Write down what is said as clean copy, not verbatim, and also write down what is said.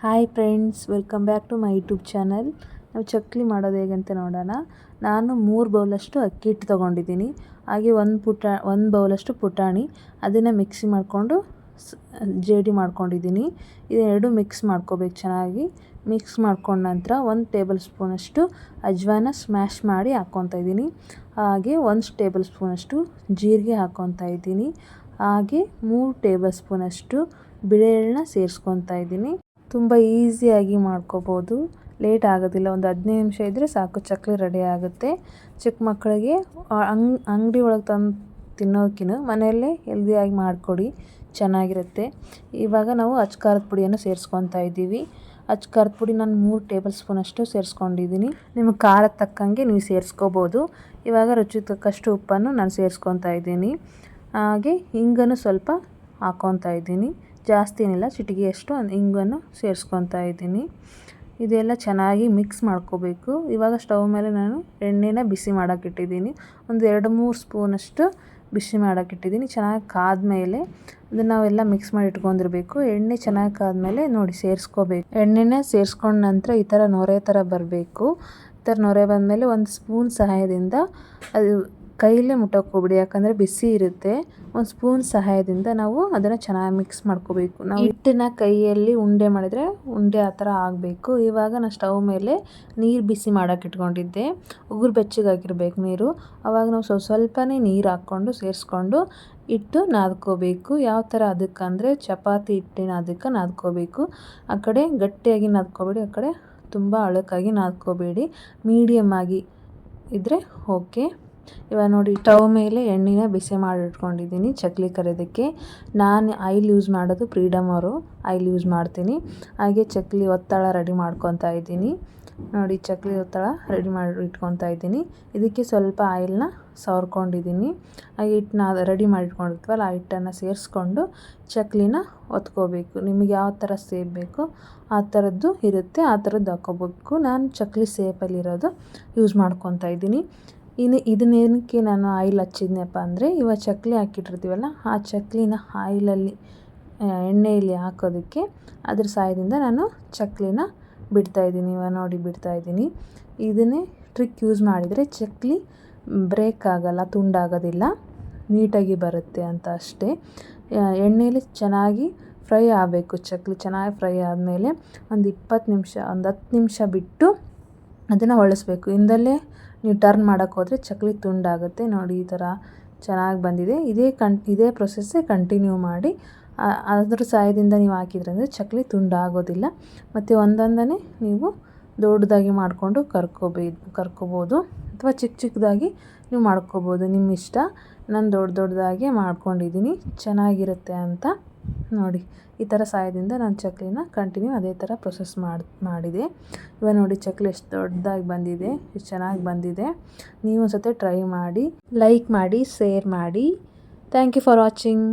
Hi friends, welcome back to my YouTube channel. ನಾವು ಚಕ್ಲಿ ಮಾಡೋದು ಹೇಗೆ ಅಂತ ನೋಡೋಣ. ನಾನು 3 ಬೌಲಷ್ಟು ಅಕ್ಕಿ ಹಿಟ್ಟು ತೊಗೊಂಡಿದ್ದೀನಿ. ಹಾಗೆ ಒಂದು ಬೌಲಷ್ಟು ಪುಟಾಣಿ, ಅದನ್ನು ಮಿಕ್ಸಿ ಮಾಡಿಕೊಂಡು ಜೇಡಿ ಮಾಡ್ಕೊಂಡಿದ್ದೀನಿ. ಇದೆರಡು ಮಿಕ್ಸ್ ಮಾಡ್ಕೋಬೇಕು. ಚೆನ್ನಾಗಿ ಮಿಕ್ಸ್ ಮಾಡ್ಕೊಂಡ ನಂತರ 1 ಟೇಬಲ್ ಸ್ಪೂನಷ್ಟು ಅಜ್ವಾನ ಸ್ಮ್ಯಾಶ್ ಮಾಡಿ ಹಾಕ್ಕೊತಾ ಇದ್ದೀನಿ. ಹಾಗೆ 1 ಟೇಬಲ್ ಸ್ಪೂನಷ್ಟು ಜೀರಿಗೆ ಹಾಕ್ಕೊತಾ ಇದ್ದೀನಿ. ಹಾಗೆ 3 ಟೇಬಲ್ ಸ್ಪೂನಷ್ಟು ಬಿಳಿ ಎಳ್ಳನ್ನ ಸೇರಿಸ್ಕೊತಾ ಇದ್ದೀನಿ. ತುಂಬ ಈಸಿಯಾಗಿ ಮಾಡ್ಕೋಬೋದು, ಲೇಟ್ ಆಗೋದಿಲ್ಲ. ಒಂದು 15 ನಿಮಿಷ ಇದ್ದರೆ ಸಾಕು, ಚಕ್ಲಿ ರೆಡಿ ಆಗುತ್ತೆ. ಚಿಕ್ಕ ಮಕ್ಕಳಿಗೆ ಅಂಗಡಿ ಒಳಗೆ ತಂದು ತಿನ್ನೋದಕ್ಕಿಂತ ಮನೆಯಲ್ಲೇ ಹೆಲ್ದಿಯಾಗಿ ಮಾಡಿಕೊಡಿ, ಚೆನ್ನಾಗಿರುತ್ತೆ. ಇವಾಗ ನಾವು ಅಚ್ಚ ಖಾರದ ಪುಡಿಯನ್ನು ಸೇರಿಸ್ಕೊತಾ ಇದ್ದೀವಿ. ಅಚ್ಚ ಖಾರದ ಪುಡಿ ನಾನು 3 ಟೇಬಲ್ ಸ್ಪೂನಷ್ಟು ಸೇರಿಸ್ಕೊಂಡಿದ್ದೀನಿ. ನಿಮಗೆ ಖಾರದ ತಕ್ಕಂಗೆ ನೀವು ಸೇರಿಸ್ಕೋಬೋದು. ಇವಾಗ ರುಚಿಗೆ ತಕ್ಕಷ್ಟು ಉಪ್ಪನ್ನು ನಾನು ಸೇರಿಸ್ಕೊತಾ ಇದ್ದೀನಿ. ಹಾಗೆ ಹಿಂಗನ್ನು ಸ್ವಲ್ಪ ಹಾಕ್ಕೊತಾ ಇದ್ದೀನಿ. ಜಾಸ್ತಿ ಏನಿಲ್ಲ, ಚಿಟಿಕೆಯಷ್ಟು ಹಿಂಗನ್ನು ಸೇರಿಸ್ಕೊತಾ ಇದ್ದೀನಿ. ಇದೆಲ್ಲ ಚೆನ್ನಾಗಿ ಮಿಕ್ಸ್ ಮಾಡ್ಕೋಬೇಕು. ಇವಾಗ ಸ್ಟವ್ ಮೇಲೆ ನಾನು ಎಣ್ಣೆನ ಬಿಸಿ ಮಾಡೋಕ್ಕಿಟ್ಟಿದ್ದೀನಿ. ಒಂದು 2-3 ಸ್ಪೂನಷ್ಟು ಬಿಸಿ ಮಾಡೋಕ್ಕಿಟ್ಟಿದ್ದೀನಿ. ಚೆನ್ನಾಗಿ ಕಾದ್ಮೇಲೆ ಅದನ್ನು ನಾವೆಲ್ಲ ಮಿಕ್ಸ್ ಮಾಡಿ ಇಟ್ಕೊಂಡಿರಬೇಕು. ಎಣ್ಣೆ ಚೆನ್ನಾಗಿ ಕಾದ್ಮೇಲೆ ನೋಡಿ ಸೇರಿಸ್ಕೋಬೇಕು. ಎಣ್ಣೆನ ಸೇರಿಸ್ಕೊಂಡ ನಂತರ ಈ ಥರ ನೊರೆ ಥರ ಬರಬೇಕು. ಈ ಥರ ನೊರೆ ಬಂದಮೇಲೆ ಒಂದು ಸ್ಪೂನ್ ಸಹಾಯದಿಂದ ಅದು ಕೈಯಲ್ಲೇ ಮುಟ್ಟೋಕೆ ಹೋಗ್ಬಿಡಿ, ಯಾಕಂದರೆ ಬಿಸಿ ಇರುತ್ತೆ. ಒಂದು ಸ್ಪೂನ್ ಸಹಾಯದಿಂದ ನಾವು ಅದನ್ನು ಚೆನ್ನಾಗಿ ಮಿಕ್ಸ್ ಮಾಡ್ಕೋಬೇಕು. ನಾವು ಹಿಟ್ಟನ್ನ ಕೈಯಲ್ಲಿ ಉಂಡೆ ಮಾಡಿದರೆ ಉಂಡೆ ಆ ಥರ ಆಗಬೇಕು. ಇವಾಗ ನಾನು ಸ್ಟವ್ ಮೇಲೆ ನೀರು ಬಿಸಿ ಮಾಡೋಕೆ ಇಟ್ಕೊಂಡಿದ್ದೆ. ಉಗುರು ಬೆಚ್ಚಗಾಗಿರ್ಬೇಕು ನೀರು. ಆವಾಗ ನಾವು ಸ್ವಲ್ಪನೇ ನೀರು ಹಾಕ್ಕೊಂಡು ಸೇರಿಸ್ಕೊಂಡು ಹಿಟ್ಟು ನಾದ್ಕೋಬೇಕು. ಯಾವ ಥರ ಅದಕ್ಕಂದರೆ ಚಪಾತಿ ಹಿಟ್ಟಿನ ಅದಕ್ಕೆ ನಾದ್ಕೋಬೇಕು. ಆ ಕಡೆ ಗಟ್ಟಿಯಾಗಿ ನಾದ್ಕೋಬೇಡಿ, ಆ ಕಡೆ ತುಂಬ ಅಳಕಾಗಿ ನಾದ್ಕೋಬೇಡಿ. ಮೀಡಿಯಮ್ ಆಗಿ ಇದ್ದರೆ ಓಕೆ. ಇವಾಗ ನೋಡಿ ಸ್ಟವ್ ಮೇಲೆ ಎಣ್ಣೆನ ಬಿಸಿ ಮಾಡಿ ಇಟ್ಕೊಂಡಿದ್ದೀನಿ ಚಕ್ಲಿ ಕರಿಯೋದಕ್ಕೆ. ನಾನು ಆಯಿಲ್ ಯೂಸ್ ಮಾಡೋದು ಫ್ರೀಡಮ್ ಅವರು ಆಯಿಲ್ ಯೂಸ್ ಮಾಡ್ತೀನಿ. ಹಾಗೆ ಚಕ್ಲಿ ಒತ್ತಳ ರೆಡಿ ಮಾಡ್ಕೊತಾ ಇದ್ದೀನಿ. ನೋಡಿ ಚಕ್ಲಿ ಒತ್ತಳ ರೆಡಿ ಮಾಡಿ ಇಟ್ಕೊತಾ ಇದ್ದೀನಿ. ಇದಕ್ಕೆ ಸ್ವಲ್ಪ ಆಯಿಲ್ನ ಸವರ್ಕೊಂಡಿದ್ದೀನಿ. ಹಾಗೆ ಹಿಟ್ಟನ್ನ ರೆಡಿ ಮಾಡಿ ಇಟ್ಕೊಂಡಿರ್ತೀವಲ್ಲ, ಆ ಹಿಟ್ಟನ್ನು ಸೇರಿಸ್ಕೊಂಡು ಚಕ್ಲಿನ ಒತ್ಕೋಬೇಕು. ನಿಮಗೆ ಯಾವ ಥರ ಸೇಪ್ ಬೇಕೋ ಆ ಥರದ್ದು ಇರುತ್ತೆ, ಆ ಥರದ್ದು ಹಾಕ್ಕೋಬೇಕು. ನಾನು ಚಕ್ಲಿ ಸೇಪಲ್ಲಿರೋದು ಯೂಸ್ ಮಾಡ್ಕೊತಾ ಇದ್ದೀನಿ. ಇದನ್ನೇನಕ್ಕೆ ನಾನು ಆಯಿಲ್ ಹಚ್ಚಿದ್ನಪ್ಪ ಅಂದರೆ, ಇವಾಗ ಚಕ್ಲಿ ಹಾಕಿಟ್ಟಿರ್ತೀವಲ್ಲ, ಆ ಚಕ್ಲಿನ ಆಯಿಲಲ್ಲಿ ಎಣ್ಣೆಯಲ್ಲಿ ಹಾಕೋದಕ್ಕೆ ಅದ್ರ ಸಹಾಯದಿಂದ ನಾನು ಚಕ್ಲಿನ ಬಿಡ್ತಾಯಿದ್ದೀನಿ. ಇವಾಗ ನೋಡಿ ಬಿಡ್ತಾಯಿದ್ದೀನಿ. ಇದನ್ನೇ ಟ್ರಿಕ್ ಯೂಸ್ ಮಾಡಿದರೆ ಚಕ್ಲಿ ಬ್ರೇಕ್ ಆಗೋಲ್ಲ, ತುಂಡಾಗೋದಿಲ್ಲ, ನೀಟಾಗಿ ಬರುತ್ತೆ ಅಂತ ಅಷ್ಟೇ. ಎಣ್ಣೆಯಲ್ಲಿ ಚೆನ್ನಾಗಿ ಫ್ರೈ ಆಗಬೇಕು. ಚಕ್ಲಿ ಚೆನ್ನಾಗಿ ಫ್ರೈ ಆದಮೇಲೆ ಒಂದು 20 ನಿಮಿಷ, ಒಂದು 10 ನಿಮಿಷ ಬಿಟ್ಟು ಅದನ್ನು ಹೊಳಿಸ್ಬೇಕು. ಇಂದಲ್ಲೇ ನೀವು ಟರ್ನ್ ಮಾಡೋಕ್ಕೆ ಹೋದರೆ ಚಕ್ಲಿ ತುಂಡಾಗುತ್ತೆ. ನೋಡಿ ಈ ಥರ ಚೆನ್ನಾಗಿ ಬಂದಿದೆ. ಇದೇ ಪ್ರೊಸೆಸ್ಸೇ ಕಂಟಿನ್ಯೂ ಮಾಡಿ. ಅದ್ರ ಸಹಾಯದಿಂದ ನೀವು ಹಾಕಿದ್ರಂದರೆ ಚಕ್ಲಿ ತುಂಡಾಗೋದಿಲ್ಲ. ಮತ್ತು ಒಂದೊಂದನೇ ನೀವು ದೊಡ್ಡದಾಗಿ ಮಾಡಿಕೊಂಡು ಕರ್ಕೋಬೋದು ಅಥವಾ ಚಿಕ್ಕದಾಗಿ ನೀವು ಮಾಡ್ಕೋಬೋದು, ನಿಮ್ಮ ಇಷ್ಟ. ನಾನು ದೊಡ್ಡದಾಗಿ ಮಾಡ್ಕೊಂಡಿದ್ದೀನಿ, ಚೆನ್ನಾಗಿರುತ್ತೆ ಅಂತ. ನೋಡಿ ಈ ಥರ ಸಹಾಯದಿಂದ ನಾನು ಚಕ್ಲಿನ ಕಂಟಿನ್ಯೂ ಅದೇ ಥರ ಪ್ರೊಸೆಸ್ ಮಾಡಿದೆ. ಇವಾಗ ನೋಡಿ ಚಕ್ಲಿ ಎಷ್ಟು ದೊಡ್ಡದಾಗಿ ಬಂದಿದೆ, ಎಷ್ಟು ಚೆನ್ನಾಗಿ ಬಂದಿದೆ. ನೀವು ಒಂದು ಸತಿ ಟ್ರೈ ಮಾಡಿ, ಲೈಕ್ ಮಾಡಿ, ಶೇರ್ ಮಾಡಿ. Thank you for watching.